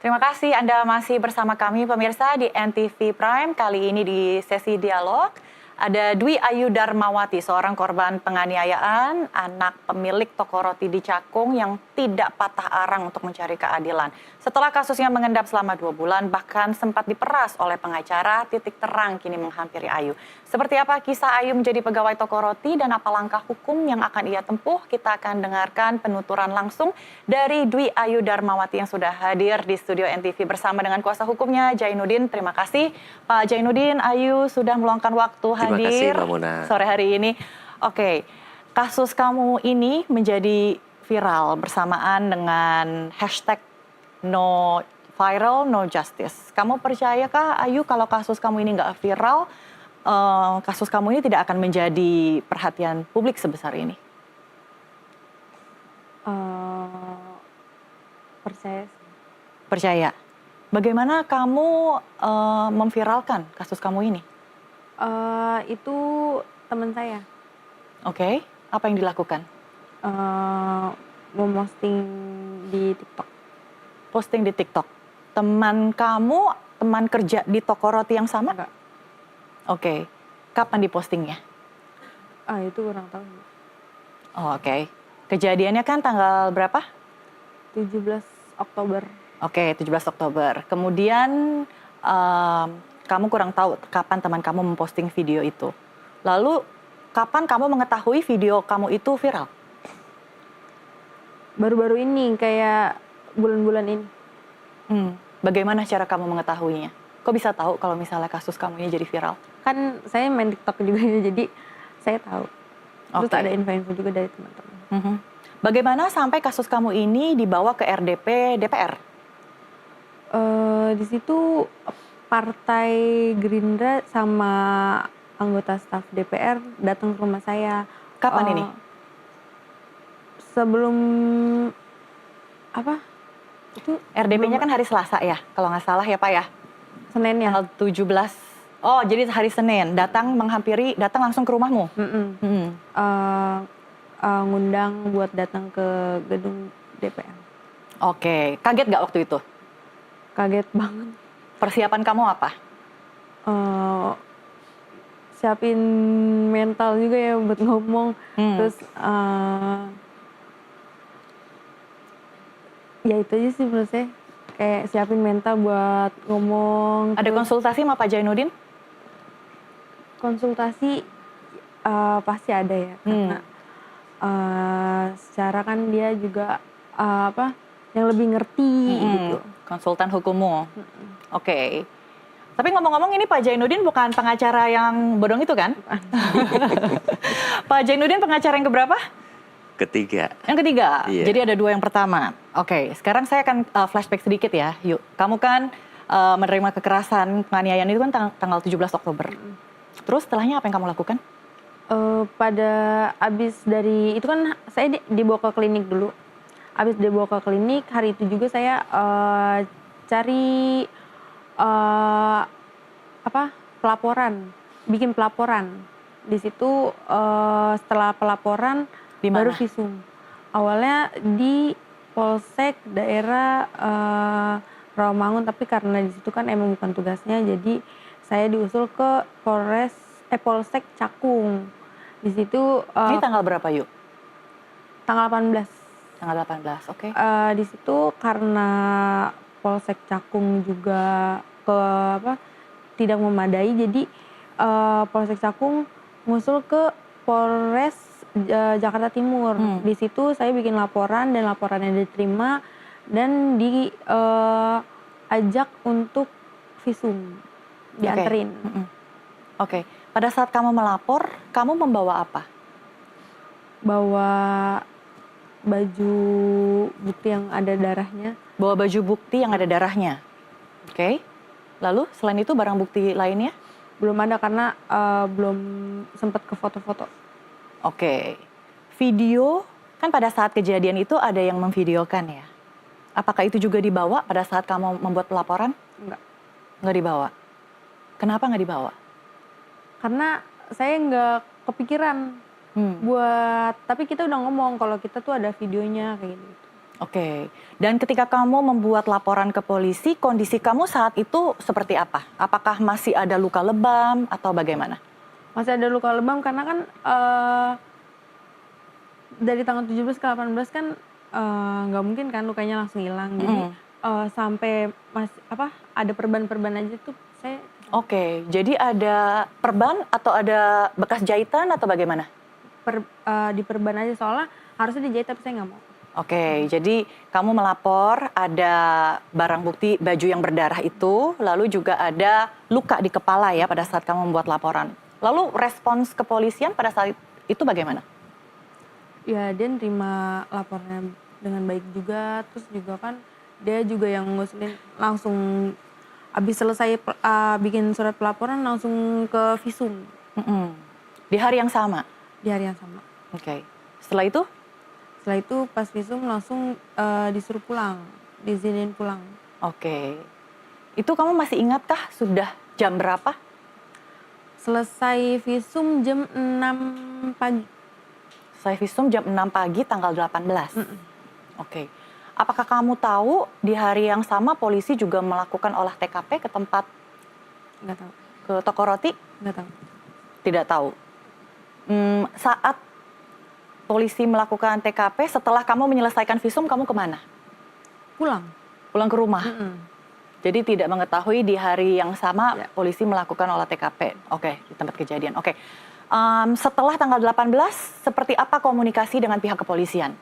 Terima kasih Anda masih bersama kami pemirsa di NTV Prime. Kali ini di sesi dialog ada Dwi Ayu Darmawati, seorang korban penganiayaan anak pemilik toko roti di Cakung yang tidak patah arang untuk mencari keadilan. Setelah kasusnya mengendap selama 2 bulan, bahkan sempat diperas oleh pengacara, titik terang kini menghampiri Ayu. Seperti apa kisah Ayu menjadi pegawai toko roti dan apa langkah hukum yang akan ia tempuh? Kita akan dengarkan penuturan langsung dari Dwi Ayu Darmawati yang sudah hadir di studio NTV bersama dengan kuasa hukumnya Jainuddin. Terima kasih Pak Jainuddin, Ayu sudah meluangkan waktu hadir sore hari ini. Oke, kasus kamu ini menjadi viral bersamaan dengan hashtag no viral, no justice. Kamu percayakah Ayu kalau kasus kamu ini nggak viral, kasus kamu ini tidak akan menjadi perhatian publik sebesar ini? Percaya. Percaya. Bagaimana kamu memviralkan kasus kamu ini? Itu teman saya. Oke, apa yang dilakukan? Memposting di TikTok. Posting di TikTok. Teman kamu, teman kerja di toko roti yang sama? Enggak. Oke, kapan dipostingnya? Itu kurang tahu. Oh, oke. Kejadiannya kan tanggal berapa? 17 Oktober. Oke, 17 Oktober. Kemudian kamu kurang tahu kapan teman kamu memposting video itu. Lalu kapan kamu mengetahui video kamu itu viral? Baru-baru ini, kayak bulan-bulan ini. Bagaimana cara kamu mengetahuinya? Kok bisa tahu kalau misalnya kasus kamu ini jadi viral? Kan saya main TikTok juga ya, jadi saya tahu. Terus Oke. ada info-info juga dari teman-teman. Bagaimana sampai kasus kamu ini dibawa ke RDP DPR? Di situ Partai Gerindra sama anggota staf DPR datang ke rumah saya. Kapan ini? Sebelum apa? Itu RDP-nya kan hari Selasa ya, kalau nggak salah ya Pak ya? Senin ya. Tanggal 17. Oh, jadi hari Senin datang langsung ke rumahmu? Ngundang buat datang ke gedung DPR. Oke, kaget nggak waktu itu? Kaget banget. Persiapan kamu apa? Siapin mental juga ya buat ngomong. Terus ya itu aja sih menurut saya. Kayak siapin mental buat ngomong. Ada konsultasi sama Pak Jainuddin? Konsultasi pasti ada ya. Karena secara kan dia juga yang lebih ngerti gitu. Konsultan hukummu. Oke. Tapi ngomong-ngomong ini Pak Jainuddin bukan pengacara yang bodong itu kan? Pak Jainuddin pengacara yang keberapa? Ketiga. Yang ketiga. Iya. Jadi ada 2 yang pertama. Oke, sekarang saya akan flashback sedikit ya. Yuk, kamu kan menerima kekerasan penganiayaan itu kan tanggal 17 Oktober. Terus setelahnya apa yang kamu lakukan? Pada abis dari itu kan saya dibawa ke klinik dulu. Abis dibawa ke klinik, hari itu juga saya cari pelaporan, bikin pelaporan. Di situ setelah pelaporan baru visum. Awalnya di Polsek daerah Rawamangun, tapi karena di situ kan emang bukan tugasnya, jadi saya diusul ke Polsek Cakung. Di situ ini tanggal berapa yuk? Tanggal 18. Tanggal 18, oke. Di situ karena Polsek Cakung juga tidak memadai, jadi Polsek Cakung ngusul ke Polres Jakarta Timur. Di situ saya bikin laporan dan laporannya diterima dan diajak untuk visum, dianterin. Oke. Pada saat kamu melapor, kamu membawa apa? Bawa baju bukti yang ada darahnya. Bawa baju bukti yang ada darahnya. Oke. Lalu selain itu barang bukti lainnya? Belum ada karena belum sempat ke foto-foto. Oke. Video, kan pada saat kejadian itu ada yang memvideokan ya? Apakah itu juga dibawa pada saat kamu membuat pelaporan? Enggak. Nggak dibawa? Kenapa nggak dibawa? Karena saya nggak kepikiran buat, tapi kita udah ngomong kalau kita tuh ada videonya kayak gitu. Oke. Dan ketika kamu membuat laporan ke polisi, kondisi kamu saat itu seperti apa? Apakah masih ada luka lebam atau bagaimana? Masih ada luka lebam karena kan dari tanggal 17 ke 18 kan nggak mungkin kan lukanya langsung hilang. Jadi sampai ada perban-perban aja tuh saya. Oke, jadi ada perban atau ada bekas jahitan atau bagaimana? Di perban aja soalnya harusnya dijahit tapi saya nggak mau. Oke, jadi kamu melapor ada barang bukti baju yang berdarah itu, lalu juga ada luka di kepala ya pada saat kamu membuat laporan. Lalu respons kepolisian pada saat itu bagaimana? Ya dia nerima lapornya dengan baik juga, terus juga kan dia juga yang ngusulin langsung habis selesai bikin surat pelaporan langsung ke visum. Di hari yang sama? Di hari yang sama. Oke. Setelah itu? Setelah itu pas visum langsung disuruh pulang, diizinin pulang. Oke. Itu kamu masih ingatkah sudah jam berapa? Selesai visum jam 6 pagi. Selesai visum jam 6 pagi tanggal 18? Oke. Apakah kamu tahu di hari yang sama polisi juga melakukan olah TKP ke tempat? Nggak tahu. Ke toko roti? Nggak tahu. Tidak tahu. Saat polisi melakukan TKP, setelah kamu menyelesaikan visum, kamu kemana? Pulang. Pulang ke rumah? Jadi tidak mengetahui di hari yang sama polisi melakukan olah TKP. Oke, di tempat kejadian. Oke. Setelah tanggal 18, seperti apa komunikasi dengan pihak kepolisian?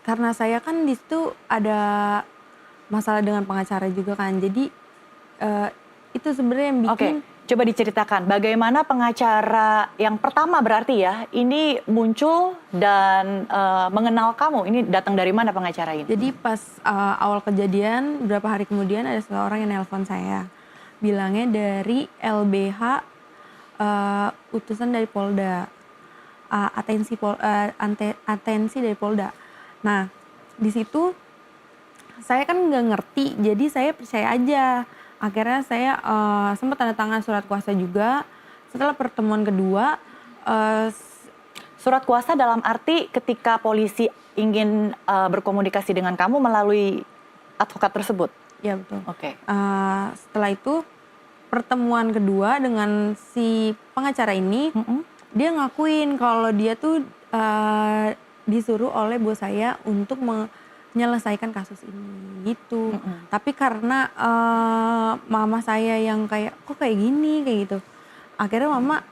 Karena saya kan di situ ada masalah dengan pengacara juga kan. Jadi itu sebenarnya yang bikin. Coba diceritakan bagaimana pengacara yang pertama berarti ya ini muncul dan mengenal kamu. Ini datang dari mana pengacara ini? Jadi pas awal kejadian beberapa hari kemudian ada seseorang yang nelpon saya. Bilangnya dari LBH utusan dari Polda. Atensi dari Polda. Nah, di situ saya kan nggak ngerti, jadi saya percaya aja. Akhirnya saya sempat tanda tangan surat kuasa juga. Setelah pertemuan kedua, surat kuasa dalam arti ketika polisi ingin berkomunikasi dengan kamu melalui advokat tersebut? Ya betul. Oke. Setelah itu pertemuan kedua dengan si pengacara ini, dia ngakuin kalau dia tuh disuruh oleh bos saya untuk menyelesaikan kasus ini gitu. Tapi karena mama saya yang kayak kok kayak gini kayak gitu, akhirnya mama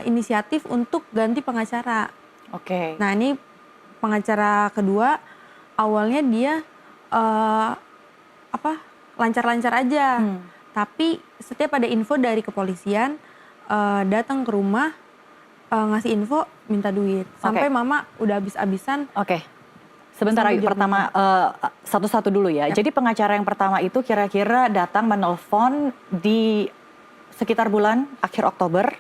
inisiatif untuk ganti pengacara. Oke. Nah ini pengacara kedua awalnya dia lancar-lancar aja, tapi setiap ada info dari kepolisian datang ke rumah ngasih info minta duit sampai mama udah habis-habisan. Oke. Sebentar lagi pertama satu-satu dulu ya. Jadi pengacara yang pertama itu kira-kira datang menelpon di sekitar bulan akhir Oktober.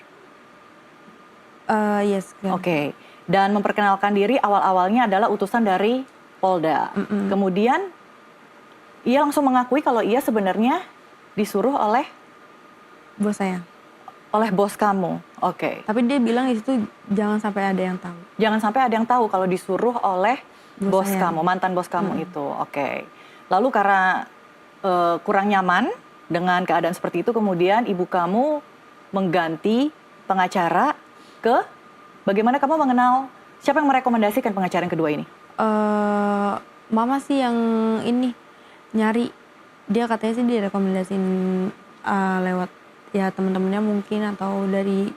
Yes. Oke. Dan memperkenalkan diri awal-awalnya adalah utusan dari Polda. Kemudian ia langsung mengakui kalau ia sebenarnya disuruh oleh bos saya. Oleh bos kamu. Oke. Tapi dia bilang itu jangan sampai ada yang tahu. Jangan sampai ada yang tahu kalau disuruh oleh bos saya. kamu, mantan bos kamu itu. Oke. Lalu karena kurang nyaman dengan keadaan seperti itu, kemudian ibu kamu mengganti pengacara ke, bagaimana kamu mengenal, siapa yang merekomendasikan pengacara yang kedua ini? Mama sih yang ini nyari, dia katanya sih direkomendasiin lewat ya teman-temannya mungkin atau dari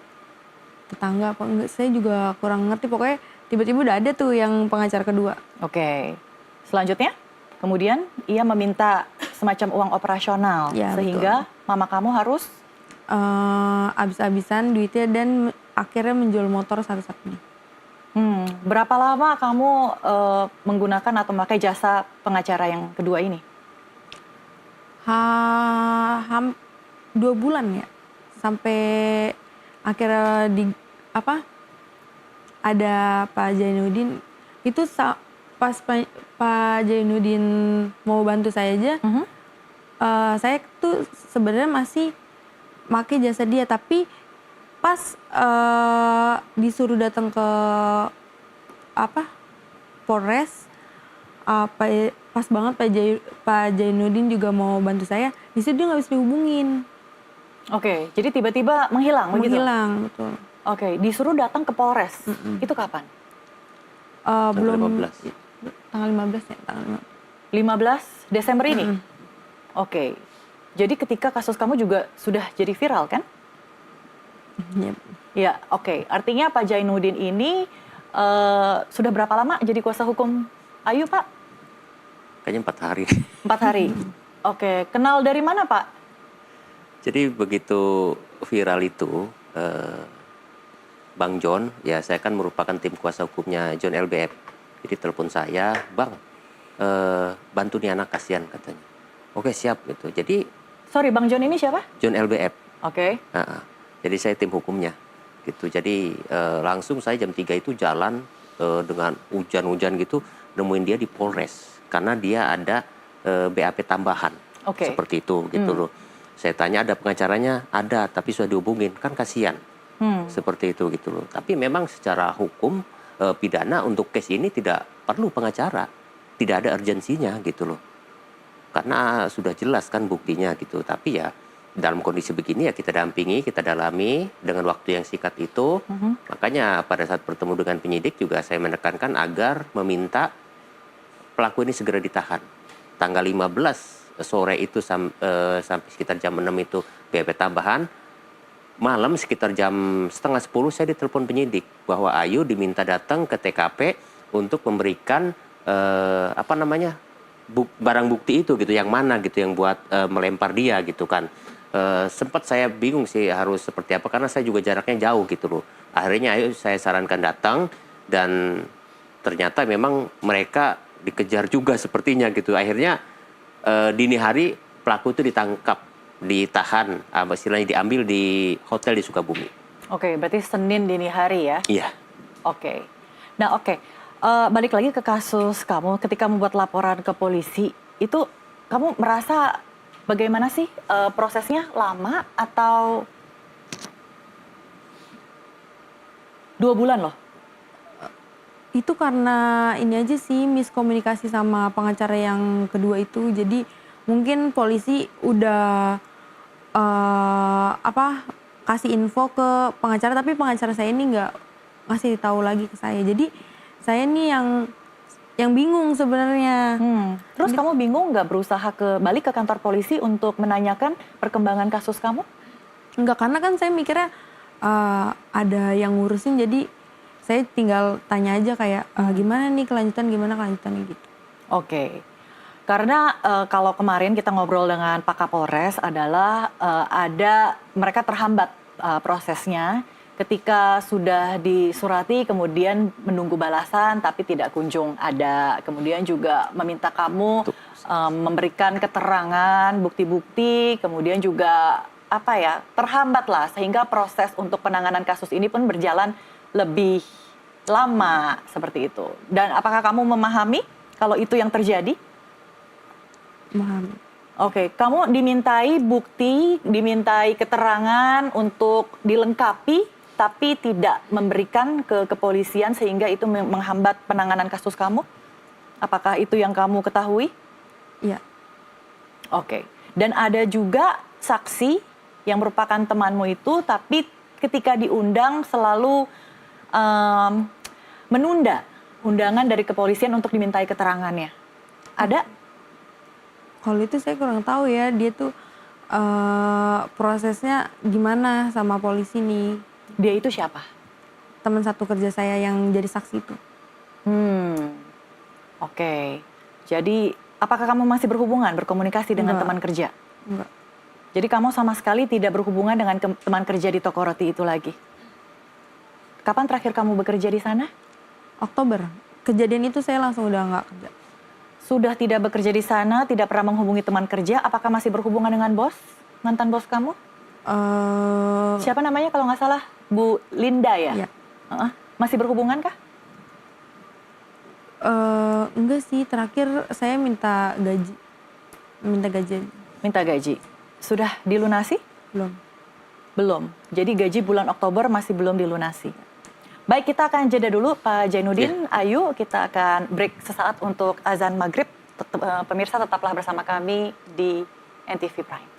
tetangga apa enggak, saya juga kurang ngerti. Pokoknya tiba-tiba udah ada tuh yang pengacara kedua. Oke. Selanjutnya, kemudian ia meminta semacam uang operasional ya, sehingga betul. Mama kamu harus habis-habisan duitnya dan akhirnya menjual motor satu-satunya. Berapa lama kamu menggunakan atau memakai jasa pengacara yang kedua ini? 2 bulan ya, sampai akhirnya ada Pak Jainuddin itu pas Pak Jainuddin mau bantu saya aja, saya tuh sebenarnya masih pakai jasa dia, tapi pas disuruh datang ke Polres, pas banget Pak Jainuddin juga mau bantu saya, di situ dia nggak bisa dihubungin. Oke, jadi tiba-tiba menghilang begitu? Menghilang, betul. Oke, disuruh datang ke Polres. Itu kapan? Belum 15. tanggal 15 ya, tanggal 15 Desember ini? Oke, jadi ketika kasus kamu juga sudah jadi viral kan? 15. Yep. Ya, oke. Artinya Pak Jainuddin ini sudah berapa lama jadi kuasa hukum Ayu, Pak? Kayaknya 4 hari. 4 hari. Oke, kenal dari mana, Pak? Jadi begitu viral itu, Bang John, ya saya kan merupakan tim kuasa hukumnya John LBF. Jadi telepon saya, Bang, bantu nih anak kasihan katanya. Oke siap gitu. Jadi Sorry, Bang John ini siapa? John LBF. Oke. Jadi saya tim hukumnya gitu. Jadi langsung saya jam 3 itu jalan dengan hujan-hujan gitu nemuin dia di Polres karena dia ada BAP tambahan. Oke. Seperti itu gitu loh. Saya tanya ada pengacaranya, ada tapi sudah dihubungin, kan kasihan. Seperti itu gitu loh. Tapi memang secara hukum pidana untuk case ini tidak perlu pengacara. Tidak ada urgensinya gitu loh. Karena sudah jelas kan buktinya gitu. Tapi ya dalam kondisi begini ya kita dampingi, kita dalami dengan waktu yang singkat itu. Makanya pada saat bertemu dengan penyidik juga saya menekankan agar meminta pelaku ini segera ditahan. Tanggal 15 sore itu sampai sekitar jam 6 itu BAP tambahan. Malam sekitar jam setengah 10 saya ditelepon penyidik bahwa Ayu diminta datang ke TKP untuk memberikan barang bukti itu gitu, yang mana gitu yang buat melempar dia gitu kan. Sempat saya bingung sih harus seperti apa karena saya juga jaraknya jauh gitu loh. Akhirnya Ayu saya sarankan datang dan ternyata memang mereka dikejar juga sepertinya gitu. Akhirnya dini hari pelaku itu ditangkap, ditahan, istilahnya diambil di hotel di Sukabumi. Oke, berarti Senin dini hari ya? Iya. Oke. Nah, oke. Balik lagi ke kasus kamu ketika membuat laporan ke polisi, itu kamu merasa bagaimana sih prosesnya, lama atau 2 bulan loh? Itu karena ini aja sih miskomunikasi sama pengacara yang kedua itu. Jadi mungkin polisi udah kasih info ke pengacara, tapi pengacara saya ini nggak ngasih tahu lagi ke saya. Jadi saya nih yang bingung sebenarnya. Terus kamu bingung nggak berusaha balik ke kantor polisi untuk menanyakan perkembangan kasus kamu? Enggak, karena kan saya mikirnya ada yang ngurusin, jadi saya tinggal tanya aja kayak gimana nih kelanjutannya gitu. Oke. Karena kalau kemarin kita ngobrol dengan Pak Kapolres adalah mereka terhambat prosesnya ketika sudah disurati kemudian menunggu balasan tapi tidak kunjung ada. Kemudian juga meminta kamu memberikan keterangan, bukti-bukti, kemudian juga terhambat lah sehingga proses untuk penanganan kasus ini pun berjalan lebih lama seperti itu. Dan apakah kamu memahami kalau itu yang terjadi? Memahami. Oke, kamu dimintai bukti, dimintai keterangan untuk dilengkapi, tapi tidak memberikan ke kepolisian sehingga itu menghambat penanganan kasus kamu? Apakah itu yang kamu ketahui? Iya. Oke, dan ada juga saksi yang merupakan temanmu itu, tapi ketika diundang selalu menunda undangan dari kepolisian untuk dimintai keterangannya. Ada? Kalau itu saya kurang tahu ya, dia tuh prosesnya gimana sama polisi nih. Dia itu siapa? Teman satu kerja saya yang jadi saksi itu. Oke. Jadi apakah kamu masih berhubungan, berkomunikasi dengan teman kerja? Enggak. Jadi kamu sama sekali tidak berhubungan dengan teman kerja di toko roti itu lagi? Kapan terakhir kamu bekerja di sana? Oktober. Kejadian itu saya langsung udah nggak kerja. Sudah tidak bekerja di sana, tidak pernah menghubungi teman kerja, apakah masih berhubungan dengan bos? Mantan bos kamu? Siapa namanya kalau nggak salah? Bu Linda ya? Iya. Masih berhubungan kah? Enggak sih, terakhir saya minta gaji. Minta gaji. Sudah dilunasi? Belum. Belum. Jadi gaji bulan Oktober masih belum dilunasi. Baik, kita akan jeda dulu Pak Jainuddin, Ayu, kita akan break sesaat untuk azan maghrib. Pemirsa tetaplah bersama kami di NTV Prime.